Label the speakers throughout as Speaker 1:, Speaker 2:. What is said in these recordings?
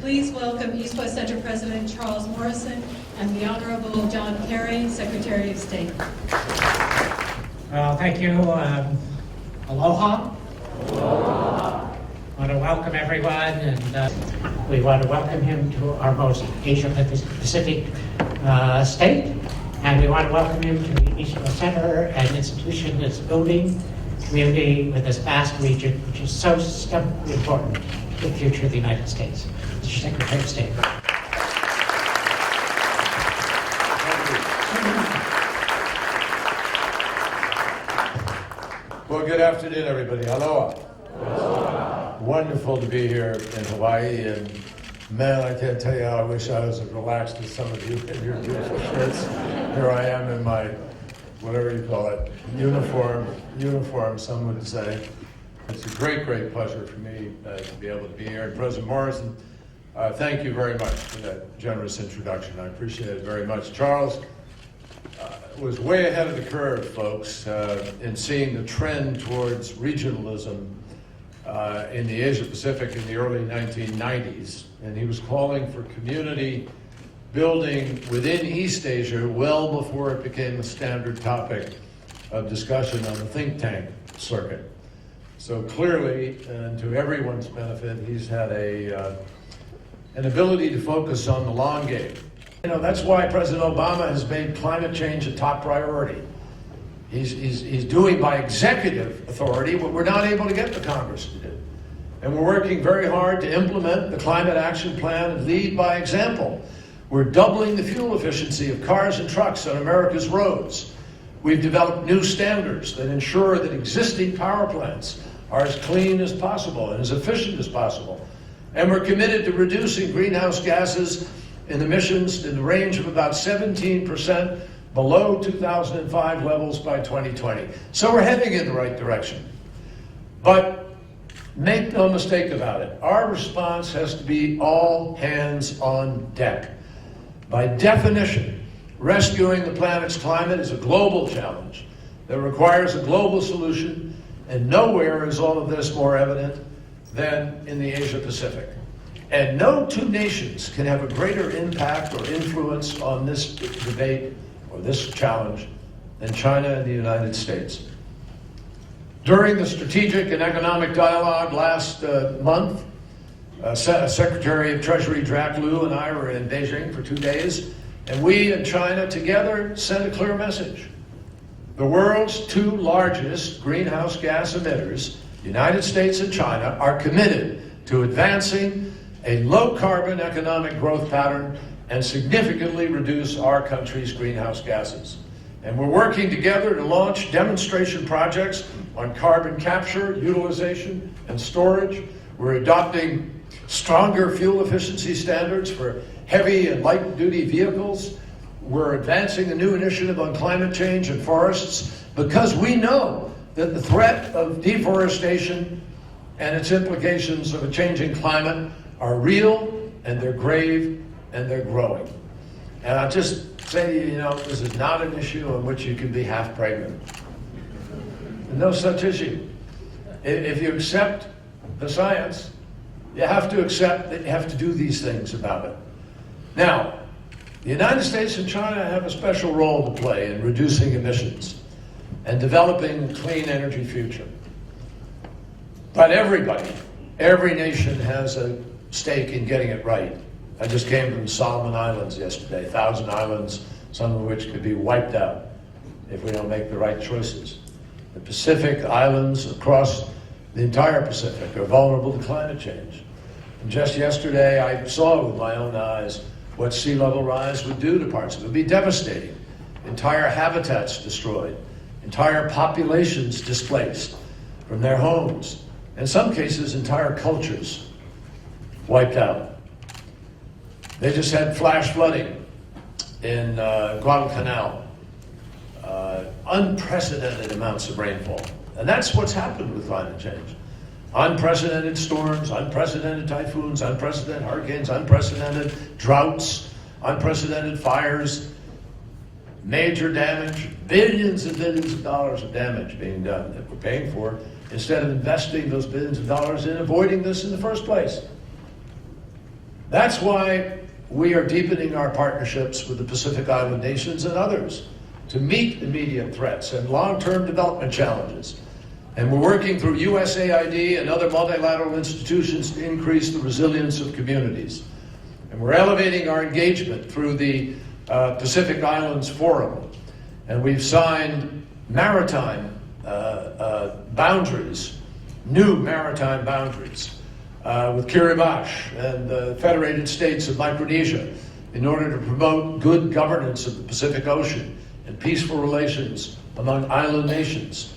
Speaker 1: Please welcome East West Center President Charles Morrison and the Honorable John Kerry, Secretary of State.
Speaker 2: Well, thank you. Aloha.
Speaker 3: Aloha.
Speaker 2: I want to welcome everyone, and we want to welcome him to our most Asia-Pacific state, and we want to welcome him to the East West Center, an institution that's building community with this vast region, which is so important to the future of the United States. Mr. Secretary of State.
Speaker 3: Well, good afternoon, everybody. Aloha. Aloha. Wonderful to be here in Hawaii, and man, I can't tell you how I wish I was as relaxed as some of you in your beautiful shirts. Here I am in my, whatever you call it, uniform, some would say. It's a great, great pleasure for me to be able to be here. And President Morrison, thank you very much for that generous introduction. I appreciate it very much. Charles was way ahead of the curve, folks, in seeing the trend towards regionalism in the Asia-Pacific in the early 1990s. And he was calling for community building within East Asia well before it became a standard topic of discussion on the think tank circuit. So clearly, and to everyone's benefit, he's had an ability to focus on the long game. You know, that's why President Obama has made climate change a top priority. He's doing by executive authority what we're not able to get the Congress to do. And we're working very hard to implement the Climate Action Plan and lead by example. We're doubling the fuel efficiency of cars and trucks on America's roads. We've developed new standards that ensure that existing power plants are as clean as possible and as efficient as possible. And we're committed to reducing greenhouse gases in emissions in the range of about 17% below 2005 levels by 2020. So we're heading in the right direction. But make no mistake about it, our response has to be all hands on deck. By definition, rescuing the planet's climate is a global challenge that requires a global solution, and nowhere is all of this more evident than in the Asia-Pacific. And no two nations can have a greater impact or influence on this debate or this challenge than China and the United States. During the strategic and economic dialogue last month, Secretary of Treasury Jack Lew and I were in Beijing for 2 days, and we and China together sent a clear message. The world's two largest greenhouse gas emitters, the United States and China, are committed to advancing a low-carbon economic growth pattern and significantly reduce our country's greenhouse gases. And we're working together to launch demonstration projects on carbon capture, utilization, and storage. We're adopting stronger fuel efficiency standards for heavy and light-duty vehicles. We're advancing a new initiative on climate change and forests because we know that the threat of deforestation and its implications of a changing climate are real, and they're grave, and they're growing. And I'll just say, you know, this is not an issue on which you can be half pregnant. No such issue. If you accept the science, you have to accept that you have to do these things about it. Now, the United States and China have a special role to play in reducing emissions and developing a clean energy future. But everybody, every nation has a stake in getting it right. I just came from the Solomon Islands yesterday, 1,000 islands, some of which could be wiped out if we don't make the right choices. The Pacific islands across the entire Pacific are vulnerable to climate change. And just yesterday, I saw with my own eyes what sea level rise would do to parts of it. It would be devastating. Entire habitats destroyed, entire populations displaced from their homes, in some cases, entire cultures wiped out. They just had flash flooding in Guadalcanal, unprecedented amounts of rainfall. And that's what's happened with climate change. Unprecedented storms, unprecedented typhoons, unprecedented hurricanes, unprecedented droughts, unprecedented fires, major damage, billions and billions of dollars of damage being done that we're paying for instead of investing those billions of dollars in avoiding this in the first place. That's why we are deepening our partnerships with the Pacific Island nations and others to meet immediate threats and long-term development challenges. And we're working through USAID and other multilateral institutions to increase the resilience of communities. And we're elevating our engagement through the Pacific Islands Forum. And we've signed maritime boundaries, new maritime boundaries, with Kiribati and the Federated States of Micronesia in order to promote good governance of the Pacific Ocean and peaceful relations among island nations.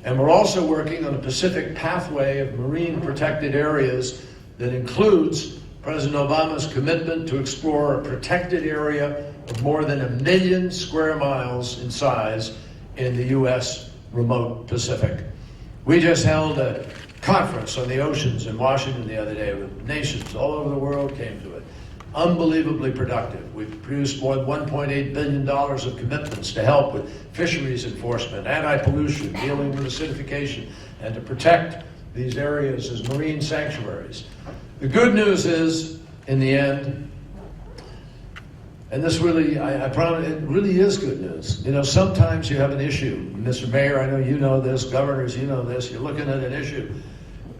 Speaker 3: And we're also working on a Pacific pathway of marine protected areas that includes President Obama's commitment to explore a protected area of more than 1 million square miles in size in the U.S. remote Pacific. We just held a conference on the oceans in Washington the other day with nations all over the world came to it. Unbelievably productive. We've produced more than $1.8 billion of commitments to help with fisheries enforcement, anti-pollution, dealing with acidification, and to protect these areas as marine sanctuaries. The good news is, in the end, and this really, I promise, it really is good news. You know, sometimes you have an issue. Mr. Mayor, I know you know this, governors, you know this, you're looking at an issue,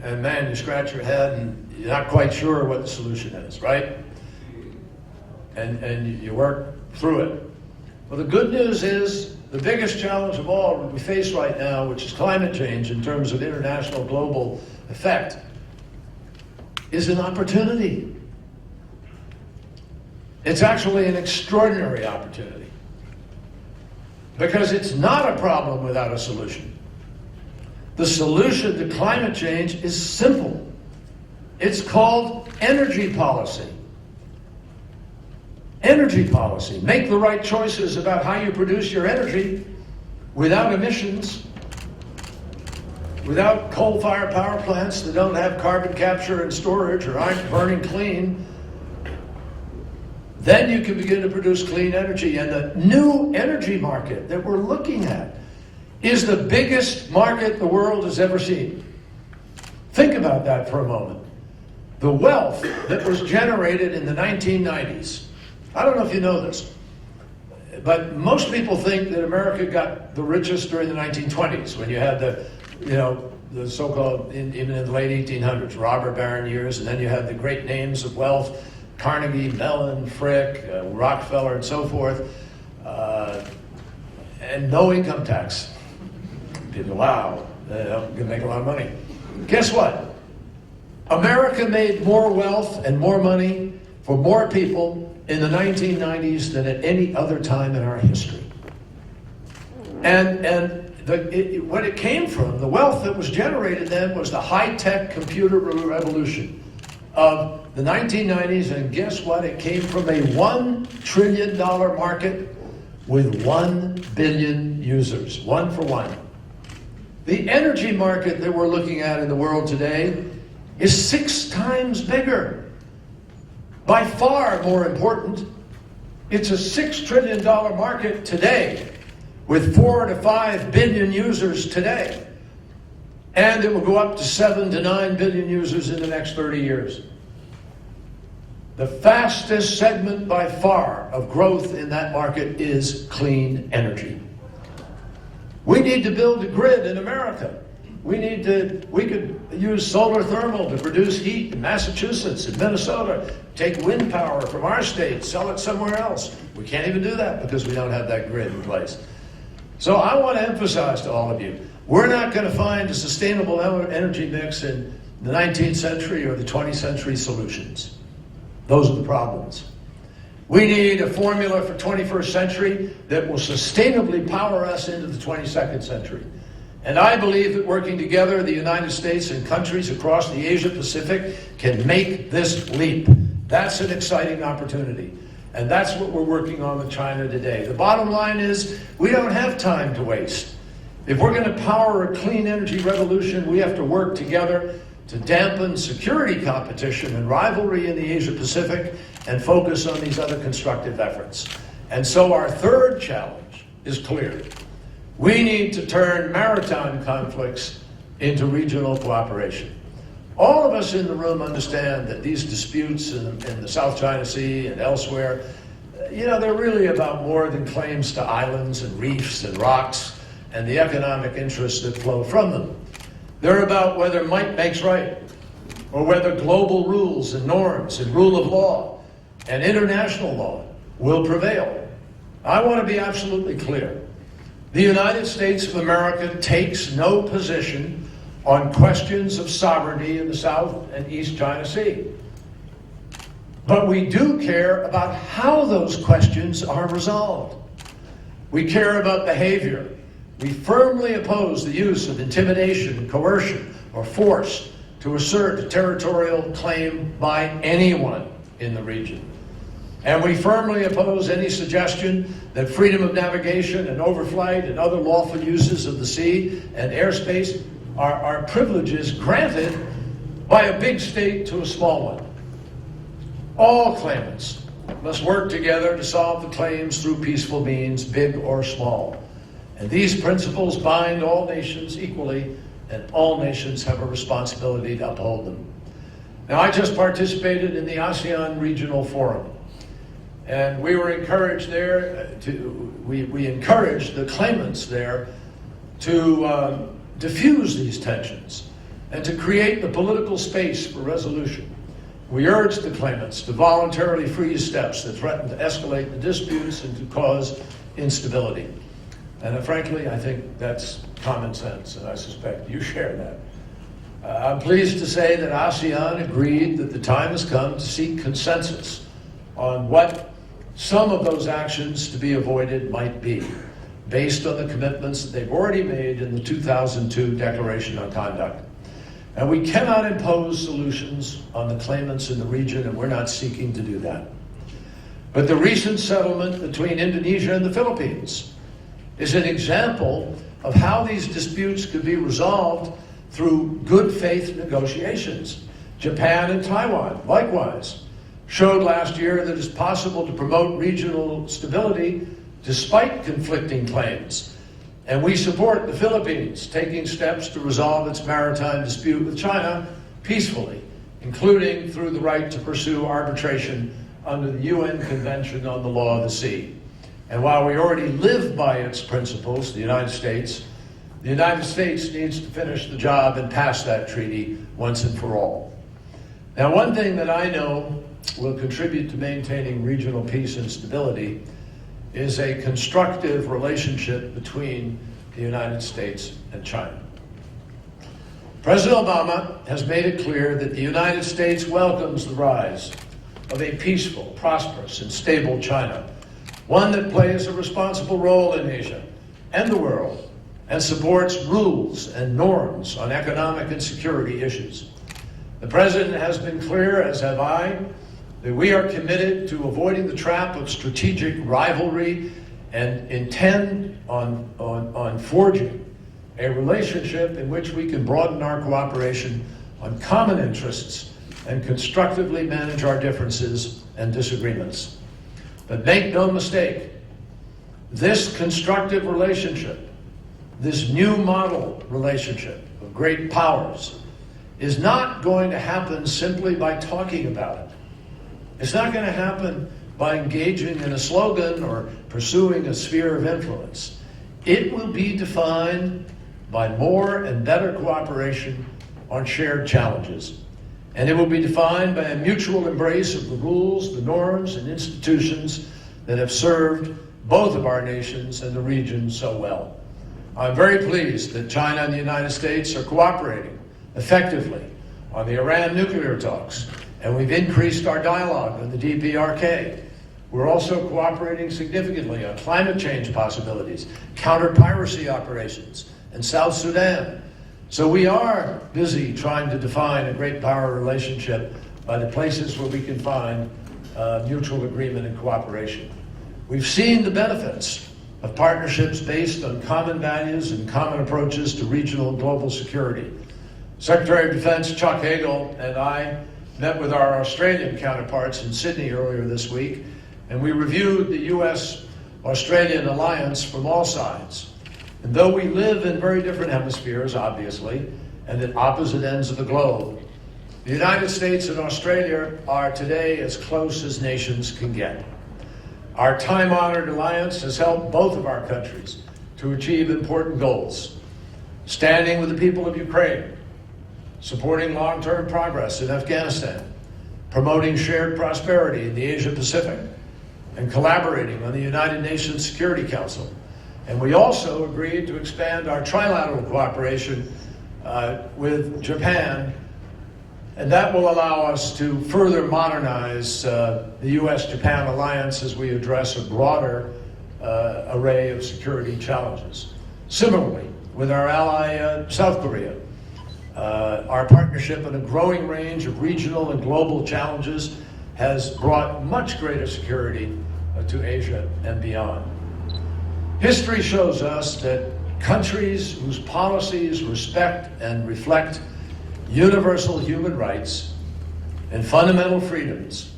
Speaker 3: and man, you scratch your head and you're not quite sure what the solution is, right? And you work through it. Well, the good news is the biggest challenge of all that we face right now, which is climate change in terms of international global effect, is an opportunity. It's actually an extraordinary opportunity because it's not a problem without a solution. The solution to climate change is simple. It's called energy policy. Energy policy. Make the right choices about how you produce your energy without emissions, without coal-fired power plants that don't have carbon capture and storage or aren't burning clean. Then you can begin to produce clean energy. And the new energy market that we're looking at is the biggest market the world has ever seen. Think about that for a moment. The wealth that was generated in the 1990s. I don't know if you know this, but most people think that America got the richest during the 1920s when you had the so-called, even in the late 1800s, robber baron years, and then you had the great names of wealth, Carnegie, Mellon, Frick, Rockefeller, and so forth, and no income tax. People, wow, they're going to make a lot of money. Guess what? America made more wealth and more money for more people in the 1990s than at any other time in our history. And what it came from, the wealth that was generated then was the high-tech computer revolution of the 1990s, and guess what? It came from a $1 trillion market with 1 billion users, one for one. The energy market that we're looking at in the world today is 6 times bigger. By far more important, it's a $6 trillion market today with 4 to 5 billion users today. And it will go up to 7 to 9 billion users in the next 30 years. The fastest segment by far of growth in that market is clean energy. We need to build a grid in America. We could use solar thermal to produce heat in Massachusetts and Minnesota, take wind power from our state, sell it somewhere else. We can't even do that because we don't have that grid in place. So I want to emphasize to all of you, we're not going to find a sustainable energy mix in the 19th century or the 20th century solutions. Those are the problems. We need a formula for 21st century that will sustainably power us into the 22nd century. And I believe that working together, the United States and countries across the Asia Pacific can make this leap. That's an exciting opportunity. And that's what we're working on with China today. The bottom line is we don't have time to waste. If we're going to power a clean energy revolution, we have to work together to dampen security competition and rivalry in the Asia Pacific and focus on these other constructive efforts. And so our third challenge is clear. We need to turn maritime conflicts into regional cooperation. All of us in the room understand that these disputes in the South China Sea and elsewhere, they're really about more than claims to islands and reefs and rocks and the economic interests that flow from them. They're about whether might makes right, or whether global rules and norms and rule of law and international law will prevail. I want to be absolutely clear. The United States of America takes no position on questions of sovereignty in the South and East China Sea. But we do care about how those questions are resolved. We care about behavior. We firmly oppose the use of intimidation, coercion, or force to assert a territorial claim by anyone in the region. And we firmly oppose any suggestion that freedom of navigation and overflight and other lawful uses of the sea and airspace are privileges granted by a big state to a small one. All claimants must work together to solve the claims through peaceful means, big or small. And these principles bind all nations equally, and all nations have a responsibility to uphold them. Now, I just participated in the ASEAN Regional Forum, and we were encouraged there we encouraged the claimants there to diffuse these tensions and to create the political space for resolution. We urged the claimants to voluntarily freeze steps that threaten to escalate the disputes and to cause instability. And frankly, I think that's common sense, and I suspect you share that. I'm pleased to say that ASEAN agreed that the time has come to seek consensus on what some of those actions to be avoided might be, based on the commitments that they've already made in the 2002 Declaration on Conduct. And we cannot impose solutions on the claimants in the region, and we're not seeking to do that. But the recent settlement between Indonesia and the Philippines is an example of how these disputes could be resolved through good faith negotiations. Japan and Taiwan, likewise, showed last year that it's possible to promote regional stability despite conflicting claims. And we support the Philippines taking steps to resolve its maritime dispute with China peacefully, including through the right to pursue arbitration under the UN Convention on the Law of the Sea. And while we already live by its principles, the United States needs to finish the job and pass that treaty once and for all. Now, one thing that I know will contribute to maintaining regional peace and stability is a constructive relationship between the United States and China. President Obama has made it clear that the United States welcomes the rise of a peaceful, prosperous, and stable China, one that plays a responsible role in Asia and the world, and supports rules and norms on economic and security issues. The President has been clear, as have I, that we are committed to avoiding the trap of strategic rivalry and intend on forging a relationship in which we can broaden our cooperation on common interests and constructively manage our differences and disagreements. But make no mistake, this constructive relationship, this new model relationship of great powers, is not going to happen simply by talking about it. It's not going to happen by engaging in a slogan or pursuing a sphere of influence. It will be defined by more and better cooperation on shared challenges. And it will be defined by a mutual embrace of the rules, the norms, and institutions that have served both of our nations and the region so well. I'm very pleased that China and the United States are cooperating effectively on the Iran nuclear talks, and we've increased our dialogue on the DPRK. We're also cooperating significantly on climate change possibilities, counter-piracy operations, and South Sudan. So we are busy trying to define a great power relationship by the places where we can find mutual agreement and cooperation. We've seen the benefits of partnerships based on common values and common approaches to regional and global security. Secretary of Defense Chuck Hagel and I met with our Australian counterparts in Sydney earlier this week, and we reviewed the U.S.-Australian alliance from all sides. And though we live in very different hemispheres, obviously, and at opposite ends of the globe, The United States and Australia are today as close as nations can get. Our time-honored alliance has helped both of our countries to achieve important goals, standing with the people of Ukraine, supporting long-term progress in Afghanistan, promoting shared prosperity in the Asia-Pacific, and collaborating on the United Nations Security Council. And we also agreed to expand our trilateral cooperation with Japan, and that will allow us to further modernize the U.S.-Japan alliance as we address a broader array of security challenges. Similarly, with our ally South Korea, our partnership in a growing range of regional and global challenges has brought much greater security to Asia and beyond. History shows us that countries whose policies respect and reflect universal human rights and fundamental freedoms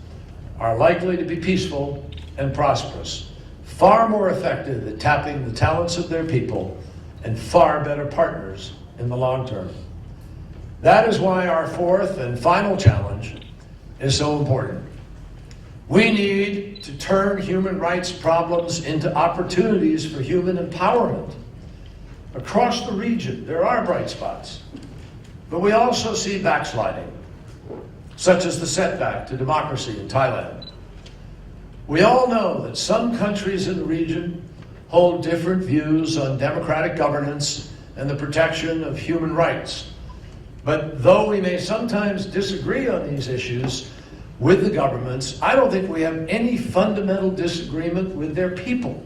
Speaker 3: are likely to be peaceful and prosperous, far more effective at tapping the talents of their people, and far better partners in the long term. That is why our fourth and final challenge is so important. We need to turn human rights problems into opportunities for human empowerment. Across the region, there are bright spots, but we also see backsliding, such as the setback to democracy in Thailand. We all know that some countries in the region hold different views on democratic governance and the protection of human rights. But though we may sometimes disagree on these issues with the governments, I don't think we have any fundamental disagreement with their people.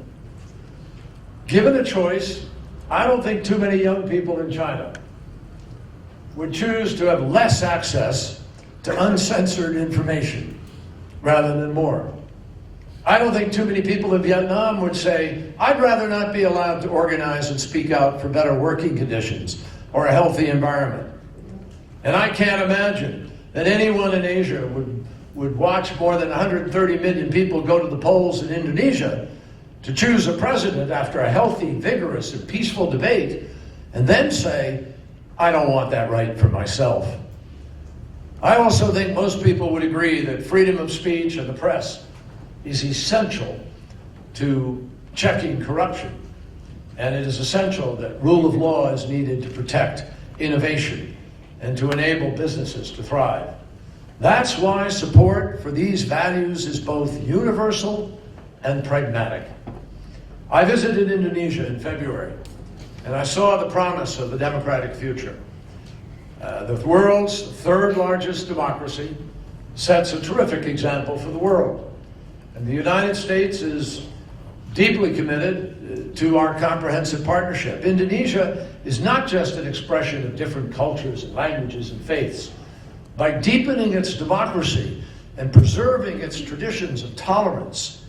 Speaker 3: Given a choice, I don't think too many young people in China would choose to have less access to uncensored information rather than more. I don't think too many people in Vietnam would say, I'd rather not be allowed to organize and speak out for better working conditions or a healthy environment. And I can't imagine that anyone in Asia would watch more than 130 million people go to the polls in Indonesia to choose a president after a healthy, vigorous, and peaceful debate, and then say, I don't want that right for myself. I also think most people would agree that freedom of speech and the press is essential to checking corruption, and it is essential that rule of law is needed to protect innovation and to enable businesses to thrive. That's why support for these values is both universal and pragmatic. I visited Indonesia in February, and I saw the promise of a democratic future. The world's third largest democracy sets a terrific example for the world. And the United States is deeply committed to our comprehensive partnership. Indonesia is not just an expression of different cultures and languages and faiths. By deepening its democracy and preserving its traditions of tolerance,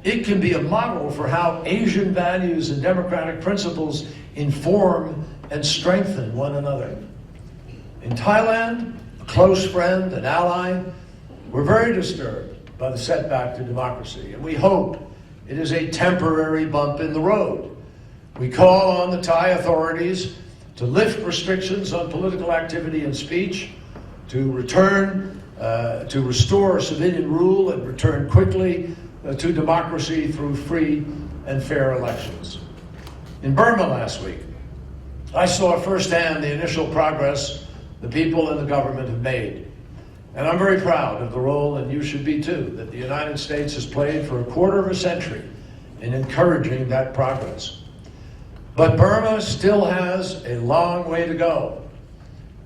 Speaker 3: it can be a model for how Asian values and democratic principles inform and strengthen one another. In Thailand, a close friend and ally, we're very disturbed by the setback to democracy, and we hope it is a temporary bump in the road. We call on the Thai authorities to lift restrictions on political activity and speech, to restore civilian rule and return quickly to democracy through free and fair elections. In Burma last week, I saw firsthand the initial progress the people and the government have made. And I'm very proud of the role, and you should be too, that the United States has played for a quarter of a century in encouraging that progress. But Burma still has a long way to go.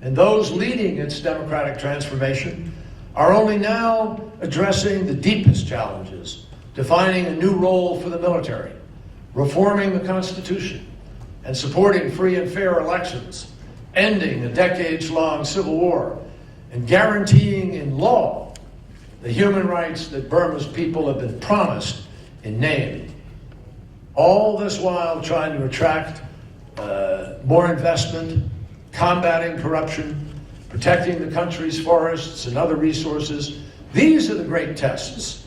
Speaker 3: And those leading its democratic transformation are only now addressing the deepest challenges, defining a new role for the military, reforming the Constitution, and supporting free and fair elections, ending a decades-long civil war, and guaranteeing in law the human rights that Burma's people have been promised in name. All this while trying to attract more investment, combating corruption, protecting the country's forests and other resources. These are the great tests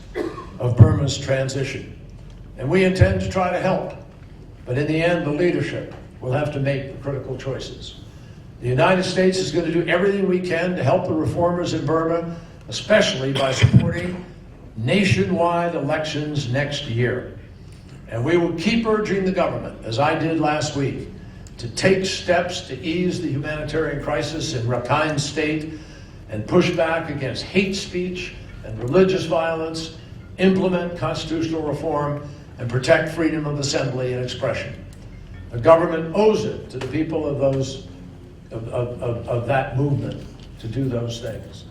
Speaker 3: of Burma's transition. And we intend to try to help. But in the end, the leadership will have to make the critical choices. The United States is going to do everything we can to help the reformers in Burma, especially by supporting nationwide elections next year. And we will keep urging the government, as I did last week, to take steps to ease the humanitarian crisis in Rakhine State and push back against hate speech and religious violence, implement constitutional reform, and protect freedom of assembly and expression. The government owes it to the people of that movement to do those things.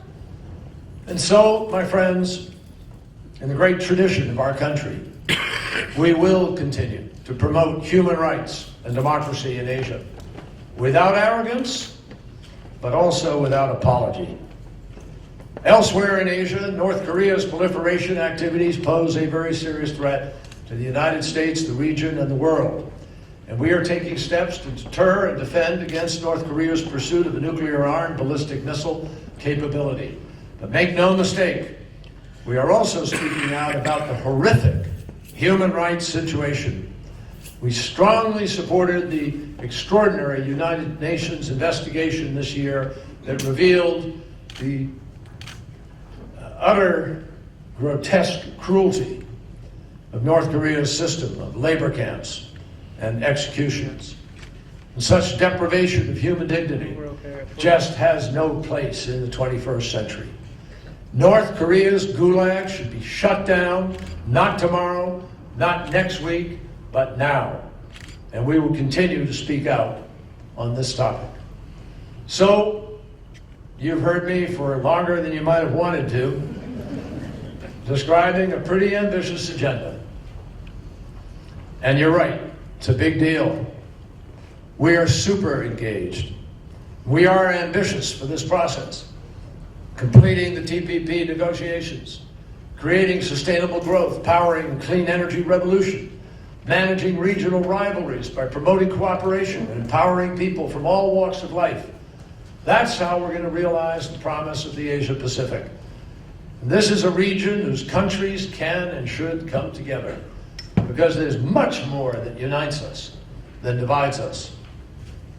Speaker 3: And so, my friends, in the great tradition of our country, we will continue to promote human rights and democracy in Asia without arrogance, but also without apology. Elsewhere in Asia, North Korea's proliferation activities pose a very serious threat to the United States, the region, and the world. And we are taking steps to deter and defend against North Korea's pursuit of a nuclear-armed ballistic missile capability. But make no mistake, we are also speaking out about the horrific human rights situation. We strongly supported the extraordinary United Nations investigation this year that revealed the utter grotesque cruelty of North Korea's system of labor camps and executions. And such deprivation of human dignity just has no place in the 21st century. North Korea's gulag should be shut down, not tomorrow, not next week, but now. And we will continue to speak out on this topic. So, you've heard me for longer than you might have wanted to, describing a pretty ambitious agenda. And you're right, it's a big deal. We are super engaged. We are ambitious for this process. Completing the TPP negotiations, creating sustainable growth, powering the clean energy revolution, managing regional rivalries by promoting cooperation and empowering people from all walks of life. That's how we're going to realize the promise of the Asia Pacific. And this is a region whose countries can and should come together, because there's much more that unites us than divides us.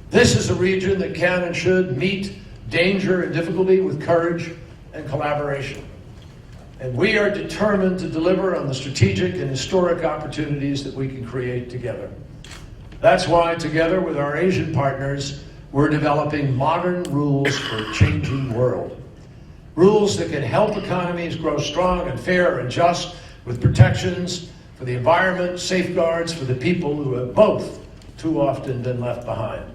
Speaker 3: This is a region that can and should meet danger and difficulty with courage and collaboration. And we are determined to deliver on the strategic and historic opportunities that we can create together. That's why, together with our Asian partners, we're developing modern rules for a changing world. Rules that can help economies grow strong and fair and just, with protections for the environment, safeguards for the people who have both too often been left behind.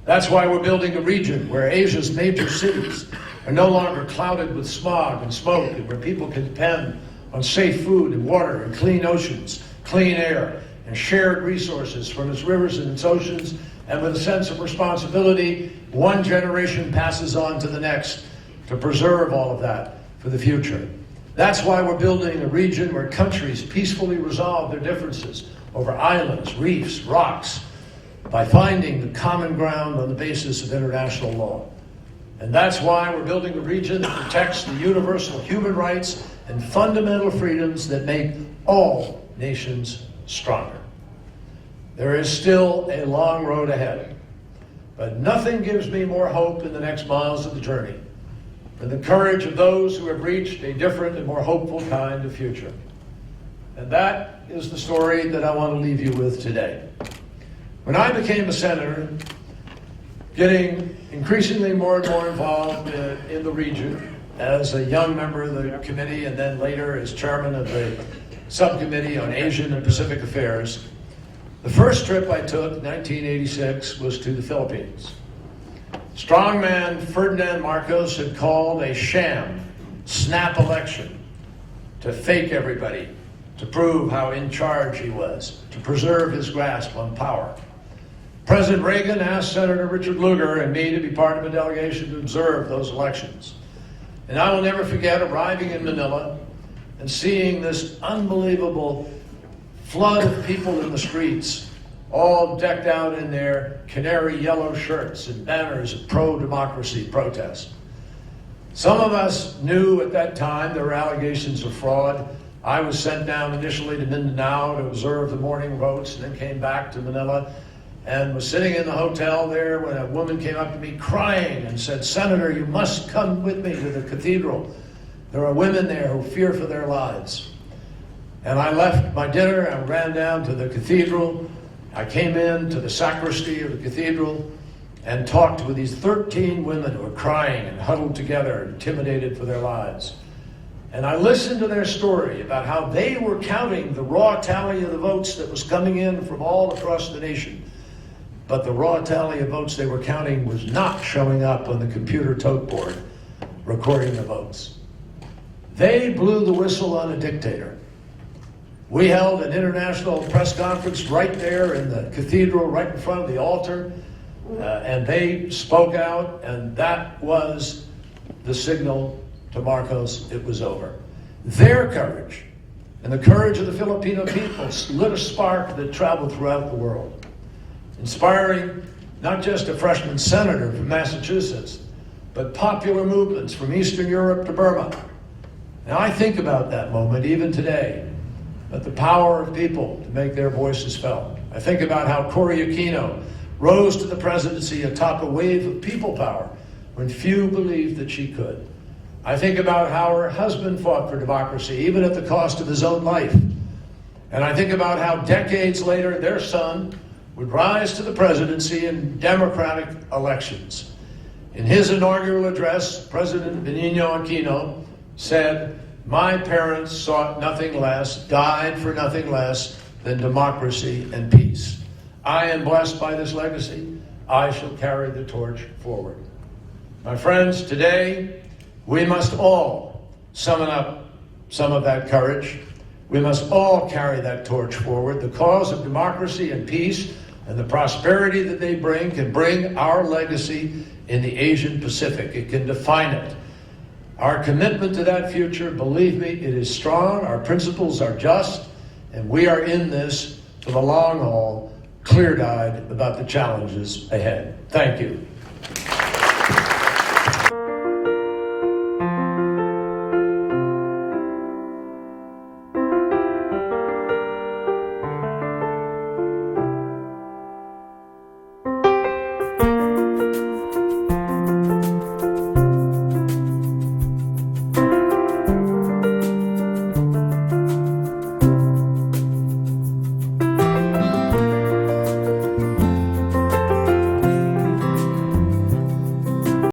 Speaker 3: That's why we're building a region where Asia's major cities are no longer clouded with smog and smoke, and where people can depend on safe food and water and clean oceans, clean air, and shared resources from its rivers and its oceans. And with a sense of responsibility, one generation passes on to the next to preserve all of that for the future. That's why we're building a region where countries peacefully resolve their differences over islands, reefs, rocks, by finding the common ground on the basis of international law. And that's why we're building a region that protects the universal human rights and fundamental freedoms that make all nations stronger. There is still a long road ahead, but nothing gives me more hope in the next miles of the journey than the courage of those who have reached a different and more hopeful kind of future. And that is the story that I want to leave you with today. When I became a senator, getting increasingly more and more involved in the region as a young member of the committee and then later as chairman of the subcommittee on Asian and Pacific Affairs, the first trip I took, 1986, was to the Philippines. Strongman Ferdinand Marcos had called a sham, snap election to fake everybody, to prove how in charge he was, to preserve his grasp on power. President Reagan asked Senator Richard Lugar and me to be part of a delegation to observe those elections. And I will never forget arriving in Manila and seeing this unbelievable flood of people in the streets, all decked out in their canary yellow shirts and banners of pro-democracy protest. Some of us knew at that time there were allegations of fraud. I was sent down initially to Mindanao to observe the morning votes and then came back to Manila. and was sitting in the hotel there when a woman came up to me crying and said, "Senator, you must come with me to the cathedral. There are women there who fear for their lives." And I left my dinner and ran down to the cathedral. I came in to the sacristy of the cathedral and talked with these 13 women who were crying and huddled together, intimidated for their lives. And I listened to their story about how they were counting the raw tally of the votes that was coming in from all across the nation. But the raw tally of votes they were counting was not showing up on the computer tote board, recording the votes. They blew the whistle on a dictator. We held an international press conference right there in the cathedral, right in front of the altar, and they spoke out, and that was the signal to Marcos it was over. Their courage and the courage of the Filipino people lit a spark that traveled throughout the world, inspiring not just a freshman senator from Massachusetts, but popular movements from Eastern Europe to Burma. Now I think about that moment even today, but the power of people to make their voices felt. I think about how Cory Aquino rose to the presidency atop a wave of people power when few believed that she could. I think about how her husband fought for democracy, even at the cost of his own life. And I think about how decades later, their son would rise to the presidency in democratic elections. In his inaugural address, President Benigno Aquino said, "My parents sought nothing less, died for nothing less than democracy and peace. I am blessed by this legacy. I shall carry the torch forward." My friends, today, we must all summon up some of that courage. We must all carry that torch forward. The cause of democracy and peace and the prosperity that they bring can bring our legacy in the Asian Pacific. It can define it. Our commitment to that future, believe me, it is strong. Our principles are just, and we are in this for the long haul, clear-eyed about the challenges ahead. Thank you.